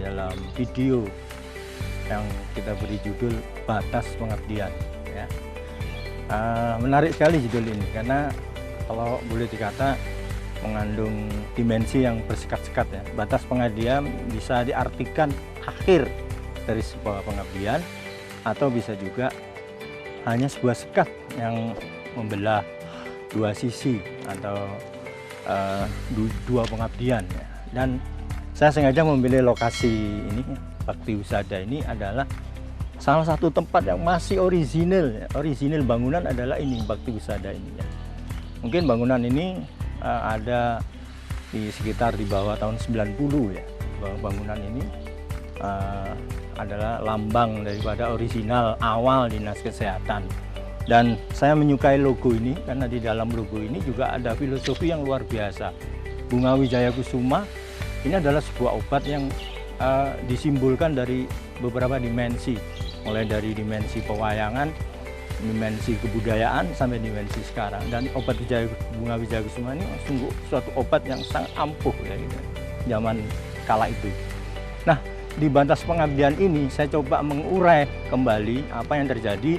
dalam video yang kita beri judul Batas Pengabdian ya. Menarik sekali judul ini karena kalau boleh dikata mengandung dimensi yang bersekat-sekat ya. Batas pengabdian bisa diartikan akhir dari sebuah pengabdian atau bisa juga hanya sebuah sekat yang membelah dua sisi atau dua pengabdian ya. Dan saya sengaja memilih lokasi ini, Bakti Husada ini adalah salah satu tempat yang masih orisinil ya. Orisinil bangunan adalah ini, Bakti Husada ini ya. Mungkin bangunan ini ada di sekitar di bawah tahun 90 ya. Bangunan ini adalah lambang daripada orisinal awal Dinas Kesehatan. Dan saya menyukai logo ini karena di dalam logo ini juga ada filosofi yang luar biasa. Bunga Wijaya Kusuma ini adalah sebuah obat yang disimbolkan dari beberapa dimensi, mulai dari dimensi pewayangan, dimensi kebudayaan sampai dimensi sekarang. Dan obat bunga Wijaya Kusuma ini sungguh suatu obat yang sangat ampuh ya gitu, zaman kala itu. Nah, di batas pengabdian ini saya coba mengurai kembali apa yang terjadi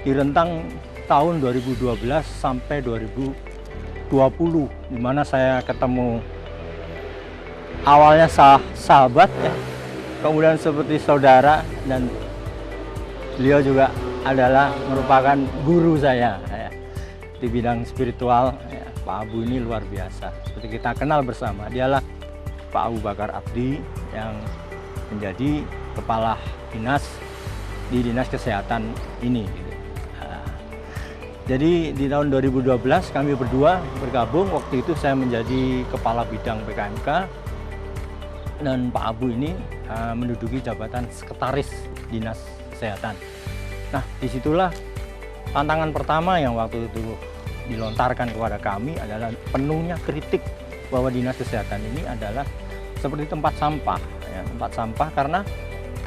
di rentang tahun 2012 sampai 2020, di mana saya ketemu awalnya sahabat ya, kemudian seperti saudara, dan beliau juga adalah merupakan guru saya ya, di bidang spiritual ya. Pak Abu ini luar biasa, seperti kita kenal bersama, dialah Pak Abu Bakar Abdi yang menjadi kepala dinas di Dinas Kesehatan ini gitu. Jadi di tahun 2012 kami berdua bergabung, waktu itu saya menjadi kepala bidang PKMK dan Pak Abu ini menduduki jabatan sekretaris Dinas Kesehatan. Nah, disitulah tantangan pertama yang waktu itu dilontarkan kepada kami adalah penuhnya kritik bahwa Dinas Kesehatan ini adalah seperti tempat sampah ya, tempat sampah, karena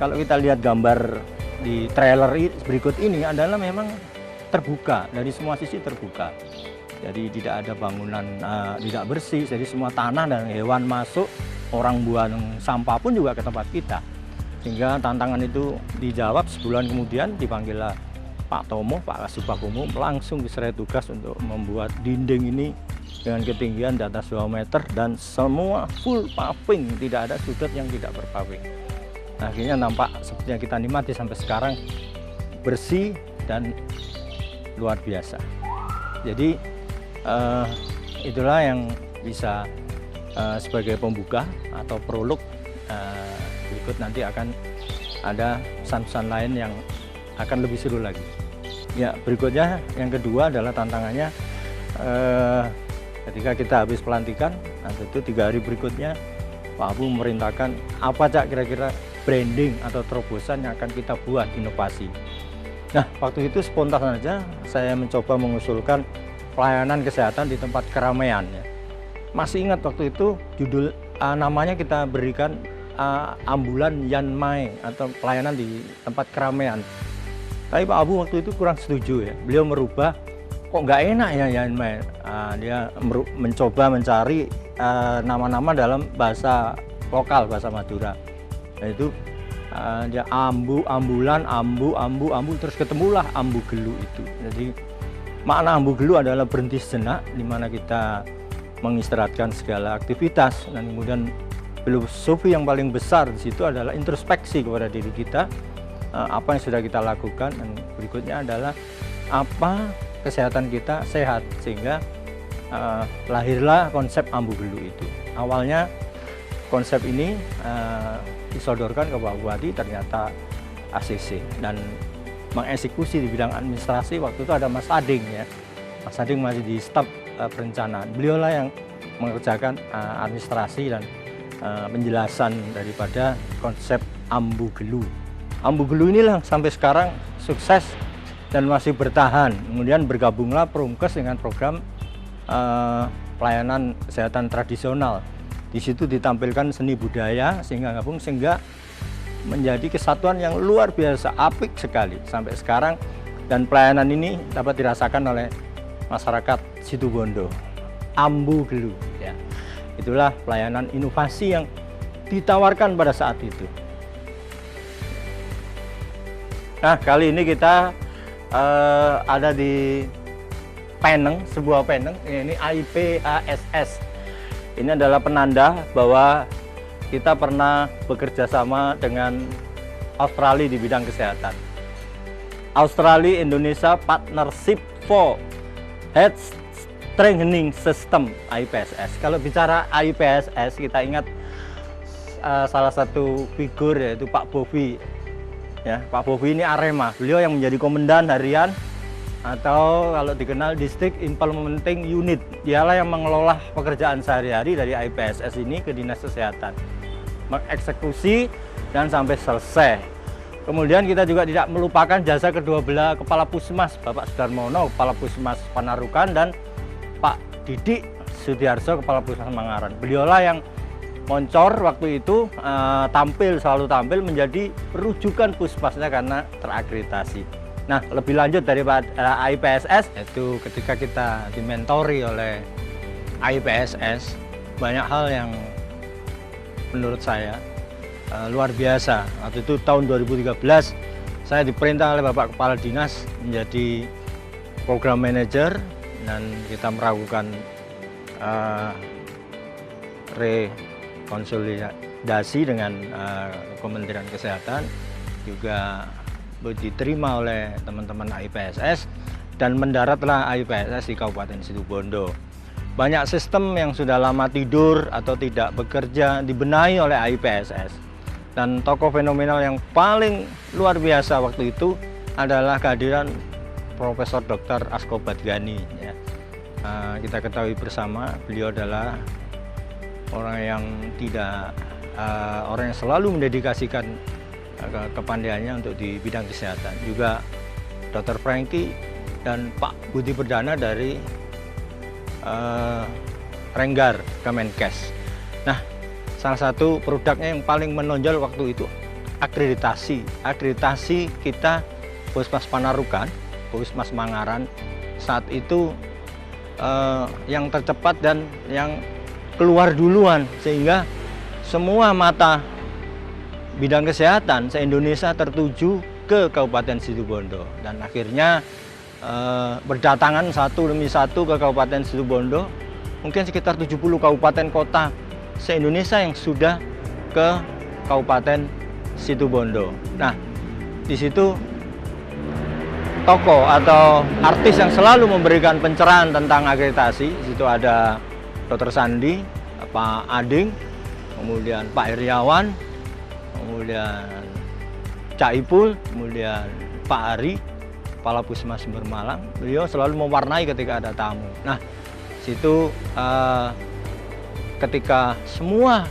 kalau kita lihat gambar di trailer berikut ini adalah memang terbuka, dari semua sisi terbuka. Jadi tidak ada bangunan tidak bersih, jadi semua tanah dan hewan masuk, orang buang sampah pun juga ke tempat kita. Sehingga tantangan itu dijawab, sebulan kemudian dipanggillah Pak Tomo, Pak Kasubag Umum, langsung diserai tugas untuk membuat dinding ini dengan ketinggian di atas 2 meter dan semua full paving, tidak ada sudut yang tidak berpaving. Nah, akhirnya nampak seperti yang kita nikmati sampai sekarang, bersih dan luar biasa. Jadi itulah yang bisa sebagai pembuka atau prolog. Berikut nanti akan ada pesan-pesan lain yang akan lebih seru lagi. Ya, berikutnya yang kedua adalah tantangannya ketika kita habis pelantikan, nah tentu 3 hari berikutnya Pak Abu memerintahkan apa Cak kira-kira branding atau terobosan yang akan kita buat, inovasi. Nah, waktu itu spontan saja saya mencoba mengusulkan pelayanan kesehatan di tempat keramaian ya. Masih ingat waktu itu judul namanya kita berikan ambulan Yanmai atau pelayanan di tempat keramaian. Tapi Pak Abu waktu itu kurang setuju ya. Beliau merubah, kok nggak enak ya Yanmai. Dia mencoba mencari nama-nama dalam bahasa lokal, bahasa Madura. Yaitu dia ambulan, ambu, terus ketemulah ambu gelu itu. Jadi makna ambu gelu adalah berhenti sejenak, di mana kita mengistirahatkan segala aktivitas, dan kemudian filosofi yang paling besar di situ adalah introspeksi kepada diri kita, apa yang sudah kita lakukan, dan berikutnya adalah apa kesehatan kita sehat, sehingga lahirlah konsep ambu gelu itu. Awalnya konsep ini disodorkan ke Pak Bupati, ternyata ACC, dan mengeksekusi di bidang administrasi waktu itu ada Mas Ading ya. Mas Ading masih di staf perencanaan. Beliaulah yang mengerjakan administrasi dan penjelasan daripada konsep ambu gelu. Ambu gelu inilah sampai sekarang sukses dan masih bertahan. Kemudian bergabunglah Promkes dengan program pelayanan kesehatan tradisional. Di situ ditampilkan seni budaya sehingga menjadi kesatuan yang luar biasa, apik sekali sampai sekarang, dan pelayanan ini dapat dirasakan oleh masyarakat Situbondo. Ambu gelu ya. Itulah pelayanan inovasi yang ditawarkan pada saat itu. Nah, kali ini kita ada di Peneng, sebuah Peneng. Ini IPASS. Ini adalah penanda bahwa kita pernah bekerja sama dengan Australia di bidang kesehatan. Australia Indonesia Partnership for Health Strengthening System, IPASS. Kalau bicara IPASS, kita ingat salah satu figur yaitu Pak Bobi. Ya, Pak Bobi ini Arema. Beliau yang menjadi komandan harian atau kalau dikenal District Implementing Unit. Dialah yang mengelola pekerjaan sehari-hari dari IPASS ini ke Dinas Kesehatan, mengeksekusi dan sampai selesai. Kemudian kita juga tidak melupakan jasa kedua belah Kepala Puskesmas, Bapak Sudarmono, Kepala Puskesmas Panarukan, dan Pak Didik Sudiarso, Kepala Puskesmas Mangaran. Beliaulah yang moncor waktu itu, selalu tampil menjadi rujukan puskesmasnya karena terakreditasi. Nah, lebih lanjut daripada IPASS, yaitu ketika kita dimentori oleh IPASS, banyak hal yang menurut saya luar biasa. Waktu itu tahun 2013 saya diperintah oleh Bapak Kepala Dinas menjadi program manager, dan kita melakukan rekonsolidasi dengan Kementerian Kesehatan, juga diterima oleh teman-teman IPASS, dan mendaratlah IPASS di Kabupaten Situbondo. Banyak sistem yang sudah lama tidur atau tidak bekerja dibenahi oleh IPASS. Dan tokoh fenomenal yang paling luar biasa waktu itu adalah kehadiran Profesor Dr. Asko Badgani. Ya. Kita ketahui bersama, beliau adalah orang yang orang yang selalu mendedikasikan kepandaiannya untuk di bidang kesehatan. Juga Dr. Franky dan Pak Budi Perdana dari Renggar Kemenkes. Nah, salah satu produknya yang paling menonjol waktu itu akreditasi kita Puskesmas Panarukan, Puskesmas Mangaran saat itu yang tercepat dan yang keluar duluan, sehingga semua mata bidang kesehatan se-Indonesia tertuju ke Kabupaten Situbondo, dan akhirnya berdatangan satu demi satu ke Kabupaten Situbondo. Mungkin sekitar 70 kabupaten kota se-Indonesia yang sudah ke Kabupaten Situbondo. Nah, di situ tokoh atau artis yang selalu memberikan pencerahan tentang akreditasi, di situ ada Dr. Sandi, Pak Ading, kemudian Pak Heriawan, kemudian Cak Ipul, kemudian Pak Ari, Kepala Puskesmas Sumber Malang. Beliau selalu mewarnai ketika ada tamu. Nah, situ ketika semua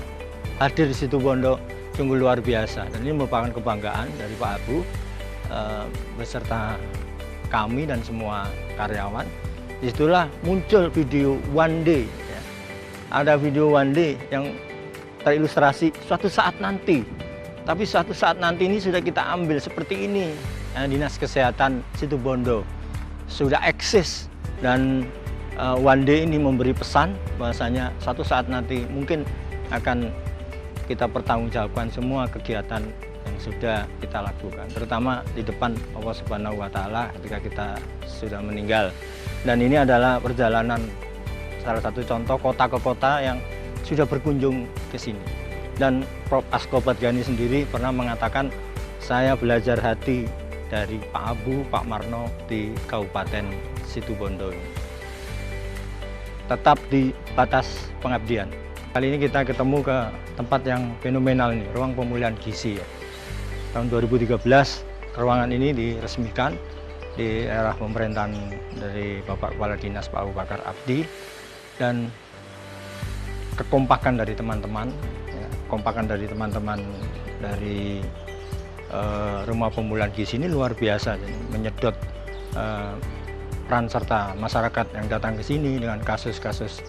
hadir di Situbondo sungguh luar biasa, dan ini merupakan kebanggaan dari Pak Abu beserta kami dan semua karyawan. Disitulah muncul video One Day. Ya. Ada video One Day yang terilustrasi suatu saat nanti. Tapi suatu saat nanti ini sudah kita ambil seperti ini. Dinas Kesehatan Situbondo sudah eksis, dan One Day ini memberi pesan bahwasanya suatu saat nanti mungkin akan kita pertanggungjawabkan semua kegiatan yang sudah kita lakukan, terutama di depan Allah Subhanahu wa Ta'ala ketika kita sudah meninggal. Dan ini adalah perjalanan salah satu contoh kota ke kota yang sudah berkunjung ke sini. Dan Prof. Asko Badgani sendiri pernah mengatakan, saya belajar hati dari Pak Abu, Pak Marno di Kabupaten Situbondo ini. Tetap di batas pengabdian. Kali ini kita ketemu ke tempat yang fenomenal ini, ruang pemulihan gizi. Ya. Tahun 2013 ruangan ini diresmikan di era pemerintahan dari Bapak Kepala Dinas Pak Abu Bakar Abdi, dan kekompakan dari teman-teman, ya, dari rumah pemulihan gizi ini luar biasa, jadi menyedot peran serta masyarakat yang datang ke sini dengan kasus-kasus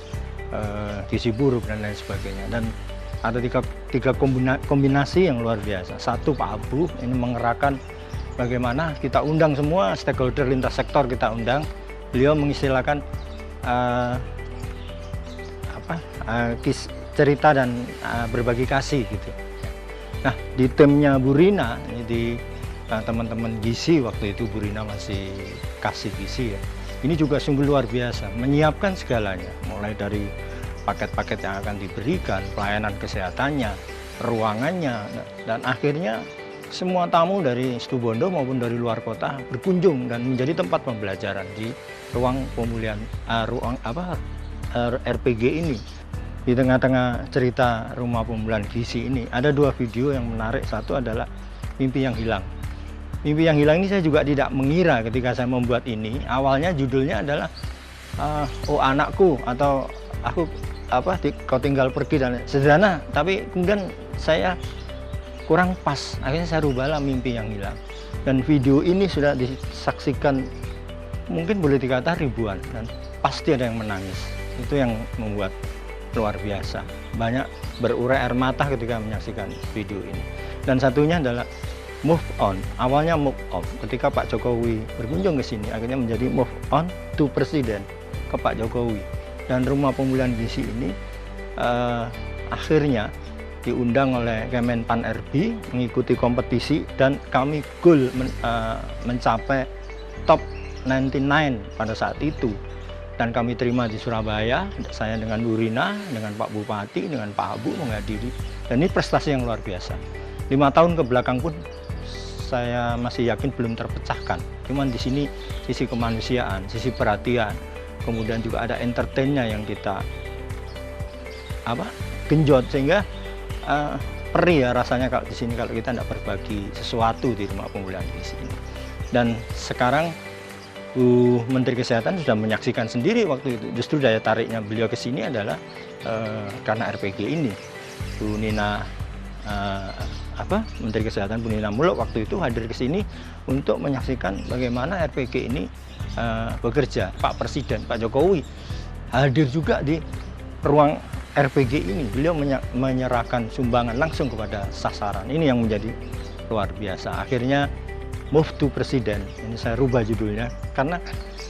gizi buruk dan lain sebagainya. Dan ada tiga kombinasi yang luar biasa. Satu, Pak Abu ini mengerahkan bagaimana kita undang semua stakeholder lintas sektor, kita undang. Beliau mengistilahkan cerita dan berbagi kasih gitu. Nah, di timnya Bu Rina, ini di teman-teman gizi waktu itu, Bu Rina masih kasih gizi ya. Ini juga sungguh luar biasa, menyiapkan segalanya, mulai dari paket-paket yang akan diberikan, pelayanan kesehatannya, ruangannya, dan akhirnya semua tamu dari Situbondo maupun dari luar kota berkunjung dan menjadi tempat pembelajaran di ruang pemulihan RPG ini. Di tengah-tengah cerita rumah pemulihan gizi ini ada 2 video yang menarik. Satu adalah Mimpi yang Hilang. Mimpi yang Hilang ini saya juga tidak mengira ketika saya membuat ini. Awalnya judulnya adalah Oh Anakku, atau aku kau tinggal pergi, dan sederhana, tapi kemudian saya kurang pas, akhirnya saya rubahlah Mimpi yang Hilang. Dan video ini sudah disaksikan mungkin boleh dikata ribuan, dan pasti ada yang menangis. Itu yang membuat luar biasa, banyak berurai air mata ketika menyaksikan video ini. Dan satunya adalah Move On. Awalnya Move On ketika Pak Jokowi berkunjung ke sini, akhirnya menjadi Move On to Presiden, ke Pak Jokowi. Dan rumah pemulihan gizi ini akhirnya diundang oleh Kemenpan RB mengikuti kompetisi, dan kami goal mencapai top 99 pada saat itu. Dan kami terima di Surabaya, saya dengan Bu Rina, dengan Pak Bupati, dengan Pak Abu menghadiri. Dan ini prestasi yang luar biasa. 5 tahun ke belakang pun saya masih yakin belum terpecahkan. Cuman di sini sisi kemanusiaan, sisi perhatian, kemudian juga ada entertainnya yang kita genjot, sehingga perih ya rasanya kalau di sini kalau kita tidak berbagi sesuatu di rumah pemulihan gizi ini. Dan sekarang Bu Menteri Kesehatan sudah menyaksikan sendiri waktu itu. Justru daya tariknya beliau ke sini adalah karena RPG ini. Bu Nina Menteri Kesehatan Bu Nina Muluk waktu itu hadir ke sini untuk menyaksikan bagaimana RPG ini bekerja. Pak Presiden, Pak Jokowi hadir juga di ruang RPG ini. Beliau menyerahkan sumbangan langsung kepada sasaran. Ini yang menjadi luar biasa. Akhirnya Move to Presiden, ini saya rubah judulnya, karena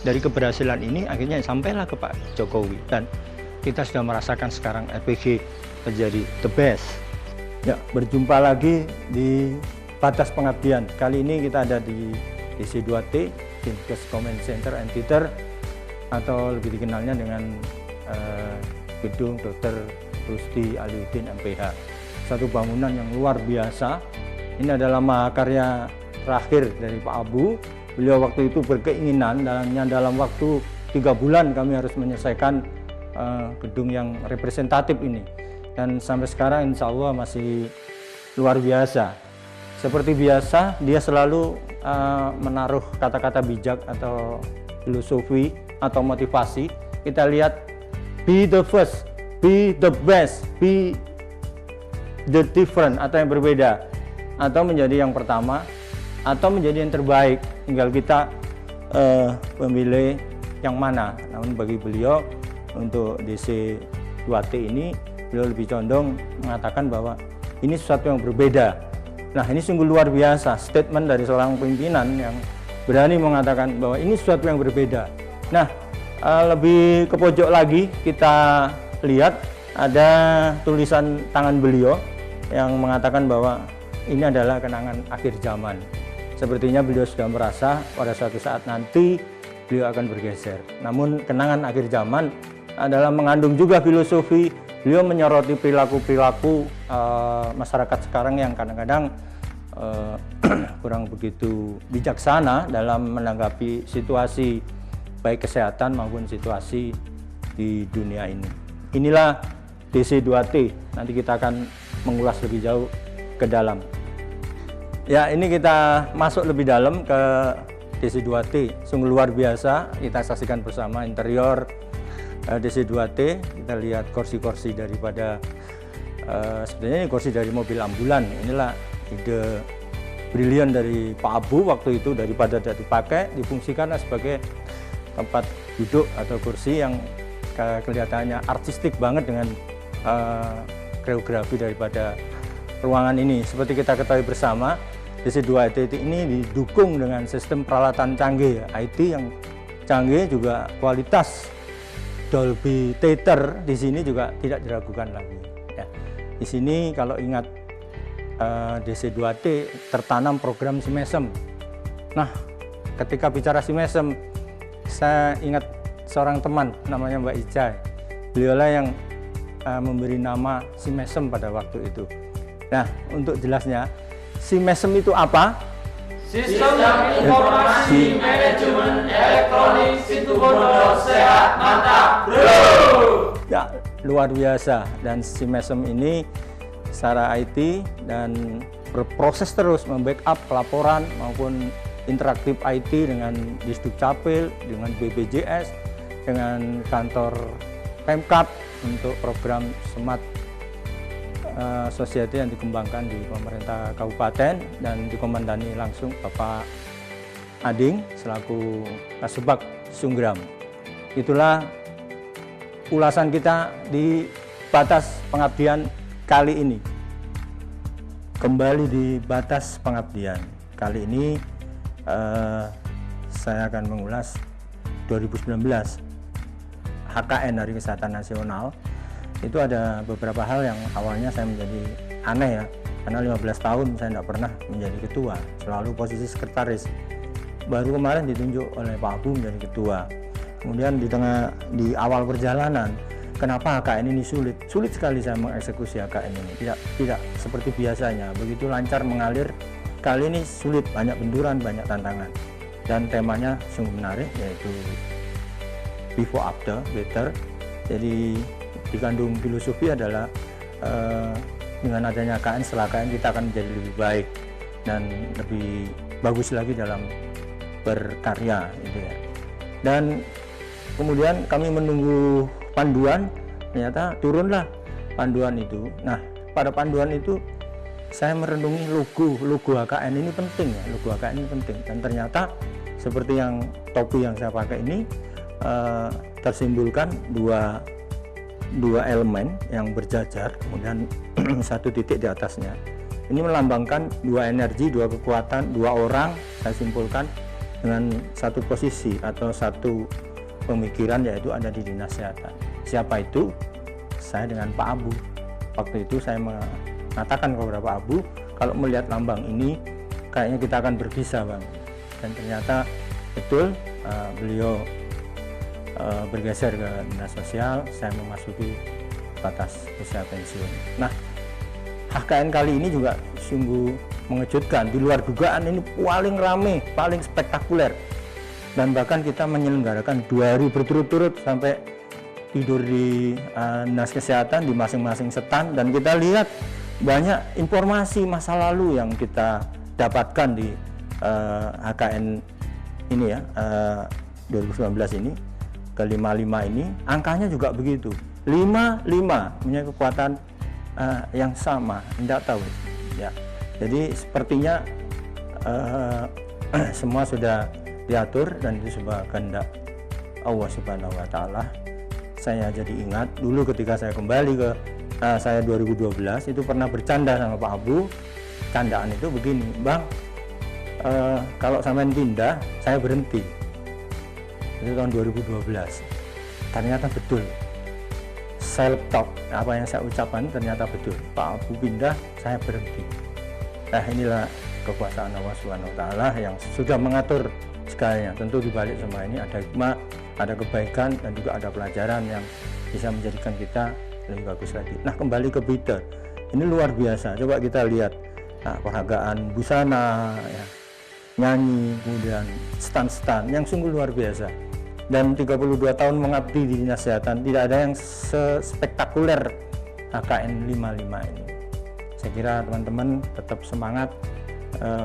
dari keberhasilan ini akhirnya sampailah ke Pak Jokowi, dan kita sudah merasakan sekarang RPG menjadi the best. Ya, berjumpa lagi di Batas Pengabdian. Kali ini kita ada di DC2T, Dinkes Command Center and Theater, atau lebih dikenalnya dengan Gedung Dr. Rusdi Aliuddin MPH. Satu bangunan yang luar biasa. Ini adalah mahakarya terakhir dari Pak Abu. Beliau waktu itu berkeinginan dalam waktu 3 bulan kami harus menyelesaikan gedung yang representatif ini. Dan sampai sekarang insya Allah masih luar biasa. Seperti biasa, dia selalu menaruh kata-kata bijak atau filosofi atau motivasi. Kita lihat, be the first, be the best, be the different, atau yang berbeda, atau menjadi yang pertama, atau menjadi yang terbaik. Tinggal kita memilih yang mana. Namun bagi beliau untuk DC2T ini, beliau lebih condong mengatakan bahwa ini sesuatu yang berbeda. Nah, ini sungguh luar biasa statement dari seorang pimpinan yang berani mengatakan bahwa ini sesuatu yang berbeda. Nah, lebih ke pojok lagi kita lihat ada tulisan tangan beliau yang mengatakan bahwa ini adalah kenangan akhir zaman. Sepertinya beliau sudah merasa pada suatu saat nanti beliau akan bergeser. Namun kenangan akhir zaman adalah mengandung juga filosofi. Beliau menyoroti perilaku-perilaku masyarakat sekarang yang kadang-kadang kurang begitu bijaksana dalam menanggapi situasi baik kesehatan maupun situasi di dunia ini. Inilah DC2T. Nanti kita akan mengulas lebih jauh ke dalam. Ya, ini kita masuk lebih dalam ke DC2T. Sungguh luar biasa. Kita saksikan bersama interior DC2T. Kita lihat kursi-kursi daripada sebenarnya ini kursi dari mobil ambulan. Inilah ide brilian dari Pak Abu waktu itu, daripada tidak dipakai difungsikan sebagai tempat duduk atau kursi yang kelihatannya artistik banget dengan koreografi daripada ruangan ini. Seperti kita ketahui bersama, DC2T ini didukung dengan sistem peralatan canggih, IT yang canggih, juga kualitas Dolby Theater di sini juga tidak diragukan lagi. Di sini kalau ingat DC2T tertanam program SIMESEM. Nah, ketika bicara SIMESEM, saya ingat seorang teman namanya Mbak Ijai. Beliaulah yang memberi nama SIMESEM pada waktu itu. Nah, untuk jelasnya, SIMESEM itu apa? Sistem Informasi Manajemen Elektronik Situbondo Sehat Mantap Bro. Ya, luar biasa. Dan SIMESEM ini secara IT dan berproses terus membackup laporan maupun interaktif IT dengan Disduk Capil, dengan BPJS, dengan kantor Pemkab untuk program Smart Society yang dikembangkan di pemerintah kabupaten dan dikomandani langsung Bapak Ading selaku Kasubag Sunggram. Itulah ulasan kita di batas pengabdian kali ini. Kembali di batas pengabdian kali ini, saya akan mengulas 2019 HKN Hari Kesehatan Nasional. Itu ada beberapa hal yang awalnya saya menjadi aneh ya, karena 15 tahun saya tidak pernah menjadi ketua, selalu posisi sekretaris. Baru kemarin ditunjuk oleh Pak Abu menjadi ketua. Kemudian di awal perjalanan, kenapa HKN ini sulit? Sulit sekali saya mengeksekusi HKN ini. Tidak seperti biasanya, begitu lancar mengalir. Kali ini sulit, banyak benturan, banyak tantangan. Dan temanya sungguh menarik, yaitu before after better. Jadi dikandung filosofi adalah dengan adanya HKN, setelah HKN kita akan menjadi lebih baik dan lebih bagus lagi dalam berkarya gitu ya. Dan kemudian kami menunggu panduan, ternyata turunlah panduan itu. Nah, pada panduan itu saya merenungi logo HKN ini penting ya, logo HKN ini penting. Dan ternyata seperti yang topi yang saya pakai ini tersimbolkan dua elemen yang berjajar, kemudian satu titik di atasnya. Ini melambangkan dua energi, dua kekuatan, dua orang, saya simpulkan dengan satu posisi atau satu pemikiran, yaitu ada di Dinas Kesehatan. Siapa itu? Saya dengan Pak Abu. Waktu itu saya mengatakan kepada Pak Abu, kalau melihat lambang ini kayaknya kita akan berpisah Bang. Dan ternyata betul, beliau bergeser ke Dinas Sosial, saya memasuki batas usia pensiun. Nah, HKN kali ini juga sungguh mengejutkan, di luar dugaan. Ini paling rame, paling spektakuler, dan bahkan kita menyelenggarakan 2 hari berturut-turut sampai tidur di Dinas Kesehatan di masing-masing stand, dan kita lihat banyak informasi masa lalu yang kita dapatkan di HKN ini ya, 2019 ini. Ke-55 ini angkanya juga begitu, 55 punya kekuatan yang sama, tidak tahu ya. Jadi sepertinya semua sudah diatur dan itu sebuah kehendak Allah Subhanahu wa Ta'ala. Saya jadi ingat dulu ketika saya kembali ke saya 2012 itu pernah bercanda sama Pak Abu. Candaan itu begini, Bang, kalau sampean pindah saya berhenti. Itu tahun 2012. Ternyata betul, saya laptop apa yang saya ucapkan ternyata betul. Pak Abu pindah, saya berhenti. Nah, inilah kekuasaan Allah Subhanahu wa Ta'ala yang sudah mengatur segalanya. Tentu di balik semua ini ada hikmah, ada kebaikan, dan juga ada pelajaran yang bisa menjadikan kita lebih bagus lagi. Nah, kembali ke Peter, ini luar biasa. Coba kita lihat penghargaan busana ya, nyanyi, kemudian stand-stand yang sungguh luar biasa. Dan 32 tahun mengabdi di Dinas Kesehatan, tidak ada yang sespektakuler HKN 55 ini. Saya kira teman-teman tetap semangat.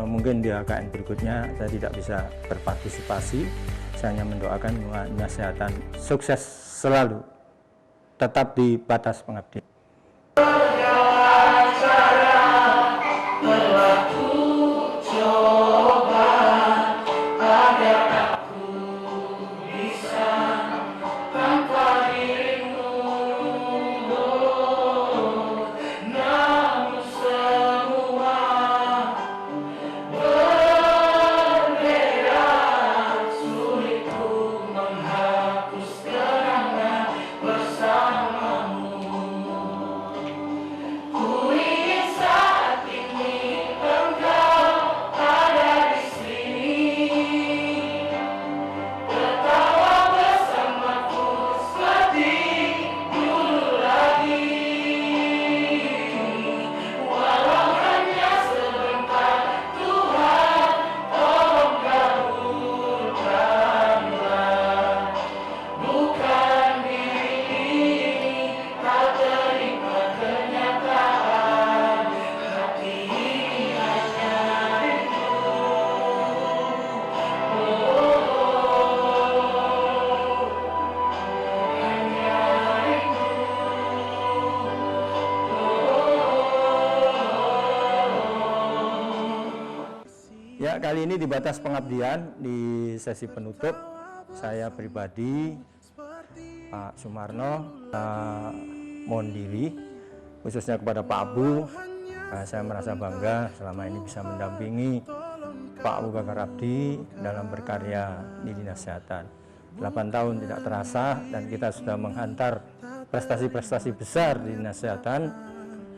Mungkin di HKN berikutnya saya tidak bisa berpartisipasi. Saya hanya mendoakan Dinas Kesehatan sukses selalu, tetap di batas pengabdian. kali ini di batas pengabdian di sesi penutup, saya pribadi, Pak Sumarno, mohon diri khususnya kepada Pak Abu. Saya merasa bangga selama ini bisa mendampingi Pak Abu Bakar Abdi dalam berkarya di Dinas Kesehatan. 8 tahun tidak terasa dan kita sudah menghantar prestasi-prestasi besar di Dinas Kesehatan.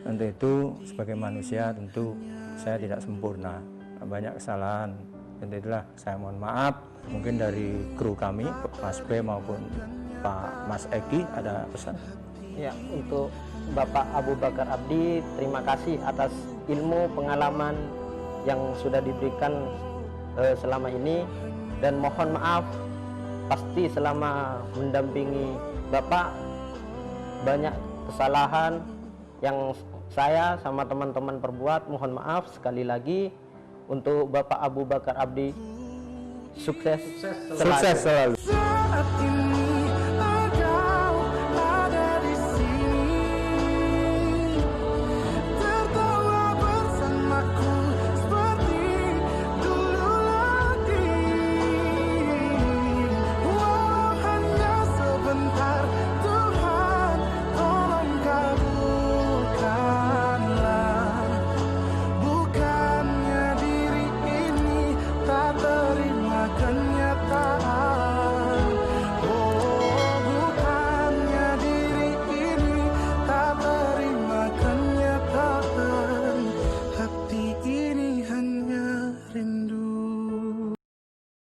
Untuk itu sebagai manusia tentu saya tidak sempurna, banyak kesalahan. Tentu itulah saya mohon maaf. Mungkin dari kru kami, Mas B maupun Pak Mas Eki ada pesan? Ya, untuk Bapak Abu Bakar Abdi, terima kasih atas ilmu pengalaman yang sudah diberikan selama ini, dan mohon maaf pasti selama mendampingi Bapak banyak kesalahan yang saya sama teman-teman perbuat. Mohon maaf sekali lagi. Untuk Bapak Abu Bakar Abdi, sukses selalu.